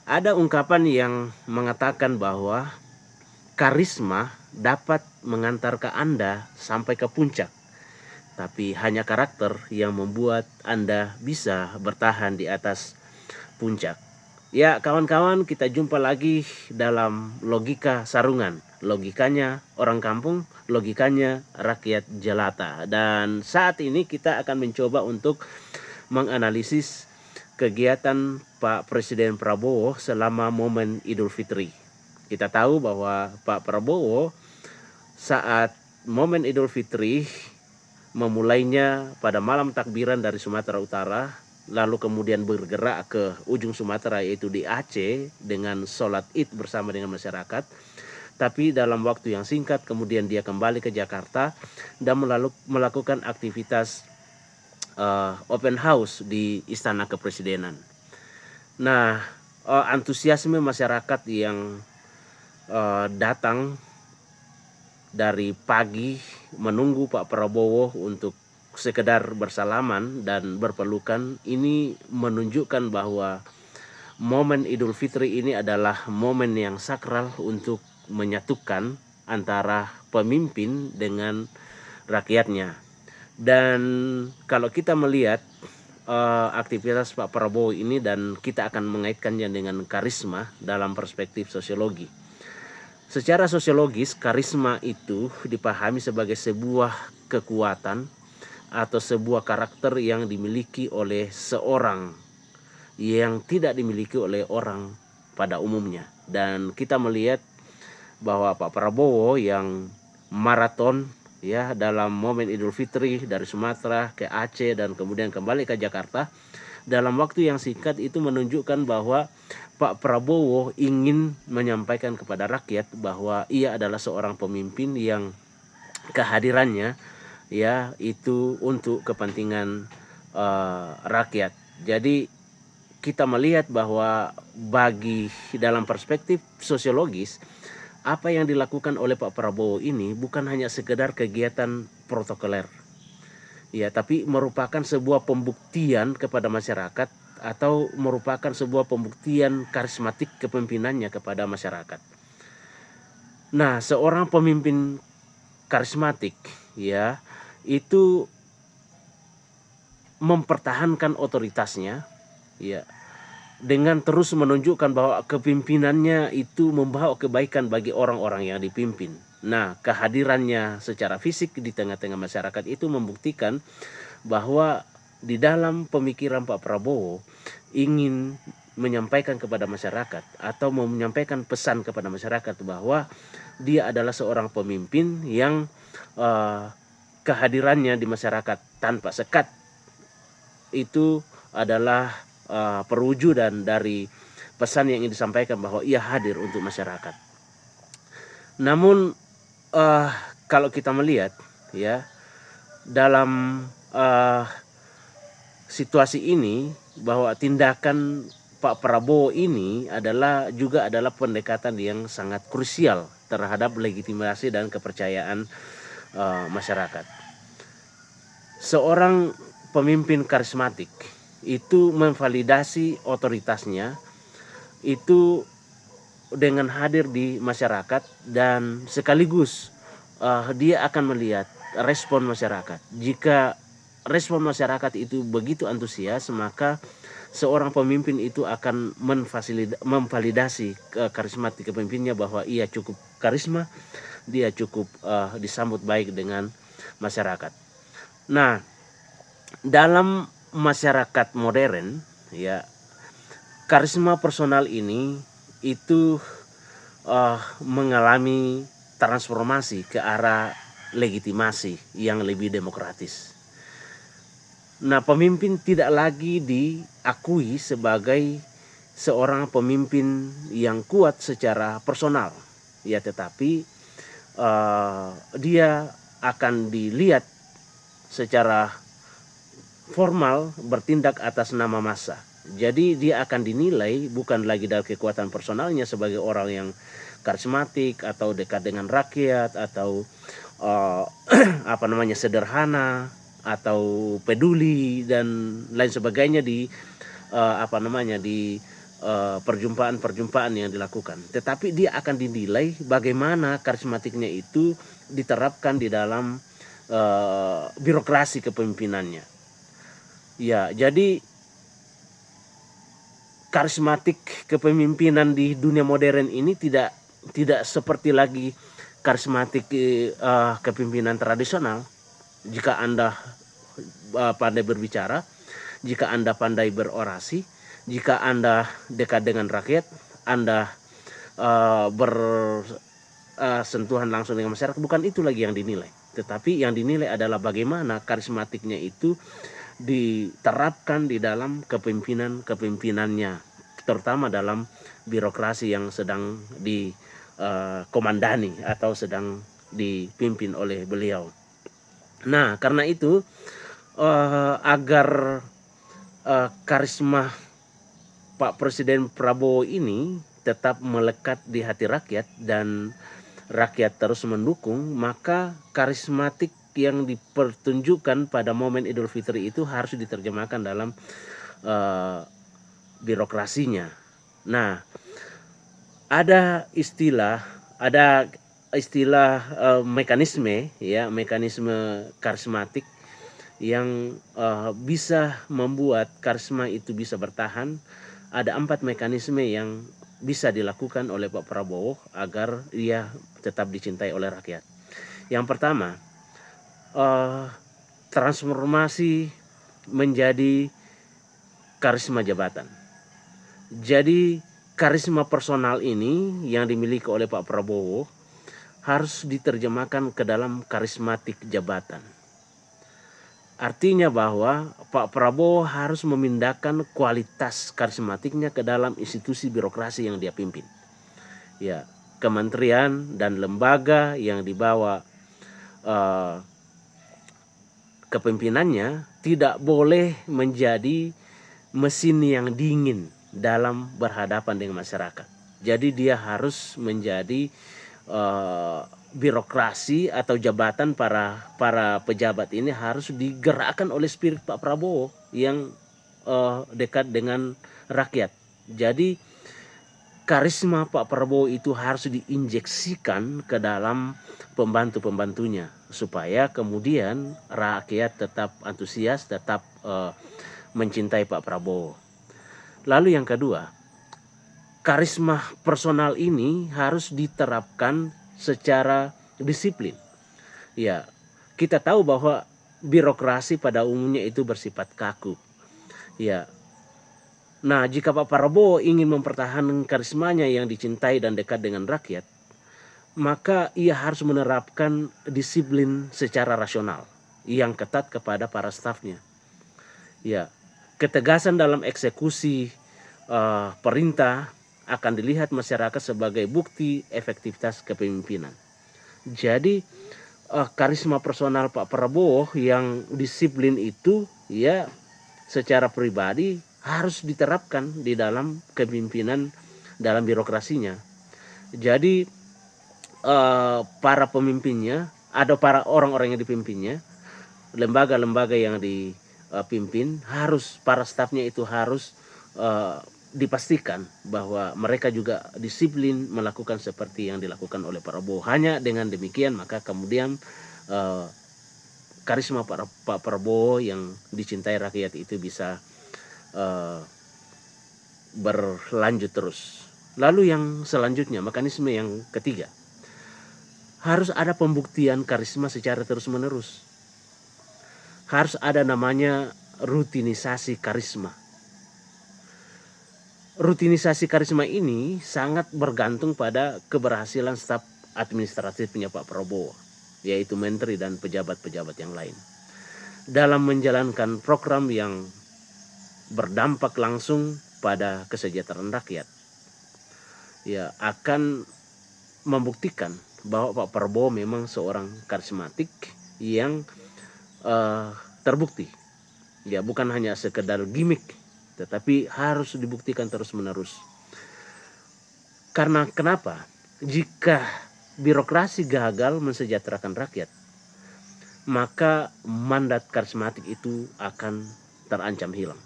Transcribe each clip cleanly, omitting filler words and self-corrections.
Ada ungkapan yang mengatakan bahwa karisma dapat mengantarkan Anda sampai ke puncak, tapi hanya karakter yang membuat Anda bisa bertahan di atas puncak. Ya, kawan-kawan, kita jumpa lagi dalam logika sarungan. Logikanya orang kampung, logikanya rakyat jelata. Dan saat ini kita akan mencoba untuk menganalisis kegiatan Pak Presiden Prabowo selama momen Idul Fitri. Kita tahu bahwa Pak Prabowo saat momen Idul Fitri memulainya pada malam takbiran dari Sumatera Utara, lalu kemudian bergerak ke ujung Sumatera yaitu di Aceh dengan sholat Id bersama dengan masyarakat. Tapi dalam waktu yang singkat kemudian dia kembali ke Jakarta dan melakukan aktivitas open house di Istana Kepresidenan. Nah, antusiasme masyarakat yang datang dari pagi menunggu Pak Prabowo untuk sekedar bersalaman dan berpelukan ini menunjukkan bahwa momen Idul Fitri ini adalah momen yang sakral untuk menyatukan antara pemimpin dengan rakyatnya. Dan kalau kita melihat aktivitas Pak Prabowo ini dan kita akan mengaitkannya dengan karisma dalam perspektif sosiologi. Secara sosiologis, karisma itu dipahami sebagai sebuah kekuatan atau sebuah karakter yang dimiliki oleh seorang yang tidak dimiliki oleh orang pada umumnya. Dan kita melihat bahwa Pak Prabowo yang maraton ya dalam momen Idul Fitri dari Sumatera ke Aceh dan kemudian kembali ke Jakarta dalam waktu yang singkat itu menunjukkan bahwa Pak Prabowo ingin menyampaikan kepada rakyat bahwa ia adalah seorang pemimpin yang kehadirannya ya itu untuk kepentingan rakyat. Jadi kita melihat bahwa bagi dalam perspektif sosiologis apa yang dilakukan oleh Pak Prabowo ini bukan hanya sekedar kegiatan protokoler, ya, tapi merupakan sebuah pembuktian kepada masyarakat atau merupakan sebuah pembuktian karismatik kepemimpinannya kepada masyarakat. Nah, seorang pemimpin karismatik, ya, itu mempertahankan otoritasnya, ya, dengan terus menunjukkan bahwa kepemimpinannya itu membawa kebaikan bagi orang-orang yang dipimpin. Nah, kehadirannya secara fisik di tengah-tengah masyarakat itu membuktikan bahwa di dalam pemikiran Pak Prabowo ingin menyampaikan kepada masyarakat atau menyampaikan pesan kepada masyarakat bahwa dia adalah seorang pemimpin yang kehadirannya di masyarakat tanpa sekat itu adalah perwujudan dari pesan yang ingin disampaikan bahwa ia hadir untuk masyarakat. Namun kalau kita melihat ya dalam situasi ini bahwa tindakan Pak Prabowo ini juga adalah pendekatan yang sangat krusial terhadap legitimasi dan kepercayaan masyarakat. Seorang pemimpin karismatik itu memvalidasi otoritasnya itu dengan hadir di masyarakat dan sekaligus dia akan melihat respon masyarakat. Jika respon masyarakat itu begitu antusias, maka seorang pemimpin itu akan memvalidasi karismatik kepemimpinnya bahwa ia cukup karisma, dia cukup disambut baik dengan masyarakat. Nah, dalam masyarakat modern ya karisma personal ini itu mengalami transformasi ke arah legitimasi yang lebih demokratis. Nah, pemimpin tidak lagi diakui sebagai seorang pemimpin yang kuat secara personal, ya, tetapi dia akan dilihat secara formal bertindak atas nama massa. Jadi dia akan dinilai bukan lagi dari kekuatan personalnya sebagai orang yang karismatik atau dekat dengan rakyat atau sederhana atau peduli dan lain sebagainya di perjumpaan-perjumpaan yang dilakukan, tetapi dia akan dinilai bagaimana karismatiknya itu diterapkan di dalam birokrasi kepemimpinannya. Ya, jadi karismatik kepemimpinan di dunia modern ini tidak seperti lagi karismatik kepemimpinan tradisional. Jika Anda pandai berbicara, jika Anda pandai berorasi, jika Anda dekat dengan rakyat, Anda bersentuhan langsung dengan masyarakat, bukan itu lagi yang dinilai. Tetapi yang dinilai adalah bagaimana karismatiknya itu diterapkan di dalam kepemimpinannya, terutama dalam birokrasi yang sedang dikomandani atau sedang dipimpin oleh beliau. Nah, karena itu agar karisma Pak Presiden Prabowo ini tetap melekat di hati rakyat dan rakyat terus mendukung, maka karismatik yang dipertunjukkan pada momen Idul Fitri itu harus diterjemahkan dalam birokrasinya. Nah, ada istilah mekanisme karismatik yang bisa membuat karisma itu bisa bertahan. Ada 4 mekanisme yang bisa dilakukan oleh Pak Prabowo agar ia tetap dicintai oleh rakyat. Yang pertama, transformasi menjadi karisma jabatan. Jadi karisma personal ini yang dimiliki oleh Pak Prabowo harus diterjemahkan ke dalam karismatik jabatan. Artinya bahwa Pak Prabowo harus memindahkan kualitas karismatiknya ke dalam institusi birokrasi yang dia pimpin. Ya, kementerian dan lembaga yang dibawa kepemimpinannya tidak boleh menjadi mesin yang dingin dalam berhadapan dengan masyarakat. Jadi dia harus menjadi birokrasi atau jabatan para pejabat ini harus digerakkan oleh spirit Pak Prabowo yang dekat dengan rakyat. Jadi karisma Pak Prabowo itu harus diinjeksikan ke dalam pembantu-pembantunya supaya kemudian rakyat tetap antusias, tetap mencintai Pak Prabowo. Lalu yang kedua, karisma personal ini harus diterapkan secara disiplin. Ya, kita tahu bahwa birokrasi pada umumnya itu bersifat kaku. Ya. Nah, jika Pak Prabowo ingin mempertahankan karismanya yang dicintai dan dekat dengan rakyat, maka ia harus menerapkan disiplin secara rasional yang ketat kepada para stafnya. Ya, ketegasan dalam eksekusi perintah akan dilihat masyarakat sebagai bukti efektivitas kepemimpinan. Jadi karisma personal Pak Prabowo yang disiplin itu ya secara pribadi harus diterapkan di dalam kepemimpinan dalam birokrasinya. Jadi para pemimpinnya atau para orang-orang yang dipimpinnya, lembaga-lembaga yang dipimpin harus, para stafnya itu harus dipastikan bahwa mereka juga disiplin melakukan seperti yang dilakukan oleh Prabowo. Hanya dengan demikian maka kemudian karisma Pak Prabowo yang dicintai rakyat itu bisa berlanjut terus. Lalu yang selanjutnya, mekanisme yang ketiga, harus ada pembuktian karisma secara terus-menerus. Harus ada namanya rutinisasi karisma. Rutinisasi karisma ini sangat bergantung pada keberhasilan staf administratifnya Pak Prabowo, yaitu menteri dan pejabat-pejabat yang lain, dalam menjalankan program yang berdampak langsung pada kesejahteraan rakyat. Ya, akan membuktikan bahwa Pak Prabowo memang seorang karismatik yang terbukti. Ya, bukan hanya sekedar gimmick, tetapi harus dibuktikan terus-menerus. Karena kenapa? Jika birokrasi gagal mensejahterakan rakyat, maka mandat karismatik itu akan terancam hilang.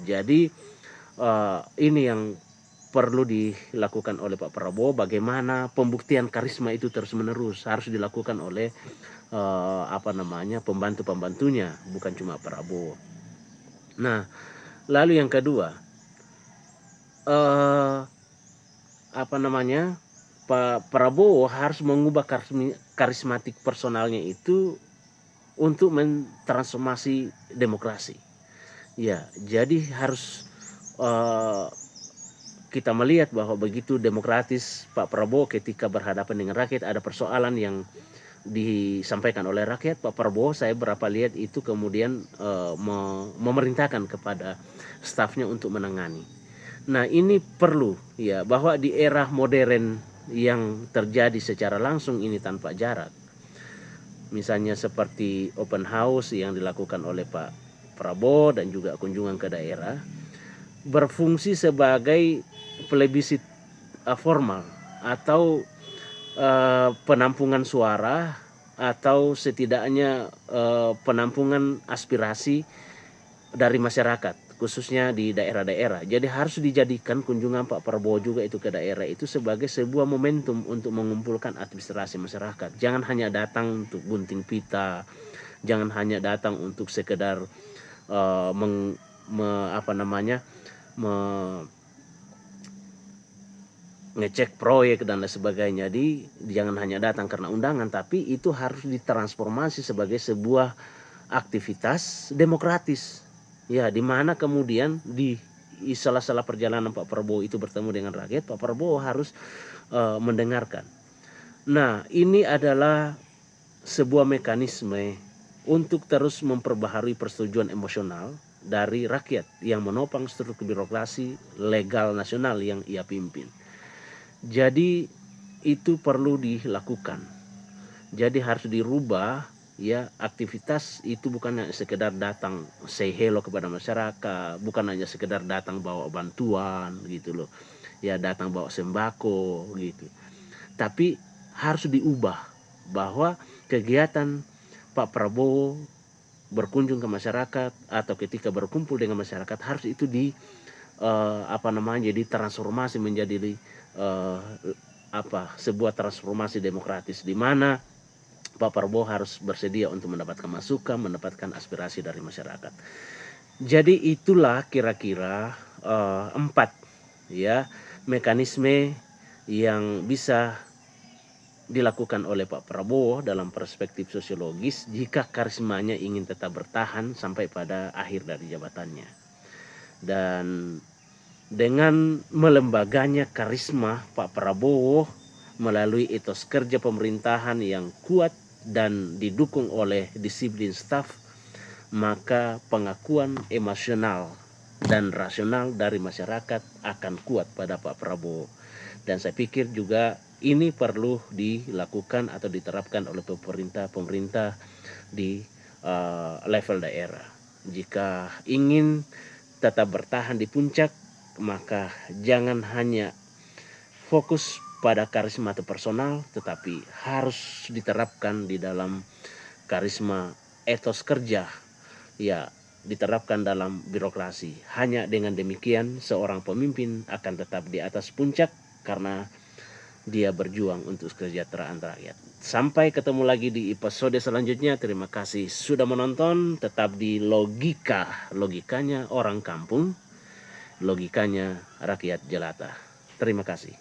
Jadi Ini yang perlu dilakukan oleh Pak Prabowo. Bagaimana pembuktian karisma itu terus menerus harus dilakukan oleh pembantu-pembantunya, bukan cuma Prabowo. Nah, lalu yang kedua, eh, Pak Prabowo harus mengubah karismatik personalnya itu untuk mentransformasi demokrasi. Ya, jadi harus uh, kita melihat bahwa begitu demokratis Pak Prabowo ketika berhadapan dengan rakyat, ada persoalan yang disampaikan oleh rakyat, Pak Prabowo saya berapa lihat itu kemudian memerintahkan kepada stafnya untuk menangani. Nah, ini perlu ya, bahwa di era modern yang terjadi secara langsung ini tanpa jarak, misalnya seperti open house yang dilakukan oleh Pak Prabowo dan juga kunjungan ke daerah, berfungsi sebagai plebisit formal atau penampungan suara, atau setidaknya penampungan aspirasi dari masyarakat, khususnya di daerah-daerah. Jadi harus dijadikan kunjungan Pak Prabowo juga itu ke daerah itu sebagai sebuah momentum untuk mengumpulkan aspirasi masyarakat. Jangan hanya datang untuk gunting pita, jangan hanya datang untuk sekedar ngecek proyek dan lain sebagainya. Jangan hanya datang karena undangan, tapi itu harus ditransformasi sebagai sebuah aktivitas demokratis. Ya, di mana kemudian di salah-salah perjalanan Pak Prabowo itu bertemu dengan rakyat, Pak Prabowo harus mendengarkan. Nah, ini adalah sebuah mekanisme untuk terus memperbaharui persetujuan emosional dari rakyat yang menopang struktur birokrasi legal nasional yang ia pimpin. Jadi itu perlu dilakukan. Jadi harus dirubah ya, aktivitas itu bukan hanya sekedar datang say hello kepada masyarakat, bukan hanya sekedar datang bawa bantuan gitu loh. Ya, datang bawa sembako gitu. Tapi harus diubah bahwa kegiatan Pak Prabowo berkunjung ke masyarakat atau ketika berkumpul dengan masyarakat harus itu jadi transformasi menjadi sebuah transformasi demokratis, di mana Pak Prabowo harus bersedia untuk mendapatkan masukan, mendapatkan aspirasi dari masyarakat. Jadi itulah kira-kira 4 ya mekanisme yang bisa dilakukan oleh Pak Prabowo dalam perspektif sosiologis jika karismanya ingin tetap bertahan sampai pada akhir dari jabatannya. Dan dengan melembaganya karisma Pak Prabowo melalui etos kerja pemerintahan yang kuat dan didukung oleh disiplin staf, maka pengakuan emosional dan rasional dari masyarakat akan kuat pada Pak Prabowo. Dan saya pikir juga ini perlu dilakukan atau diterapkan oleh pemerintah di level daerah. Jika ingin tetap bertahan di puncak, maka jangan hanya fokus pada karisma atau personal, tetapi harus diterapkan di dalam karisma etos kerja, ya, diterapkan dalam birokrasi. Hanya dengan demikian seorang pemimpin akan tetap di atas puncak karena dia berjuang untuk kesejahteraan rakyat. Sampai ketemu lagi di episode selanjutnya. Terima kasih sudah menonton. Tetap di logikanya orang kampung, logikanya rakyat jelata. Terima kasih.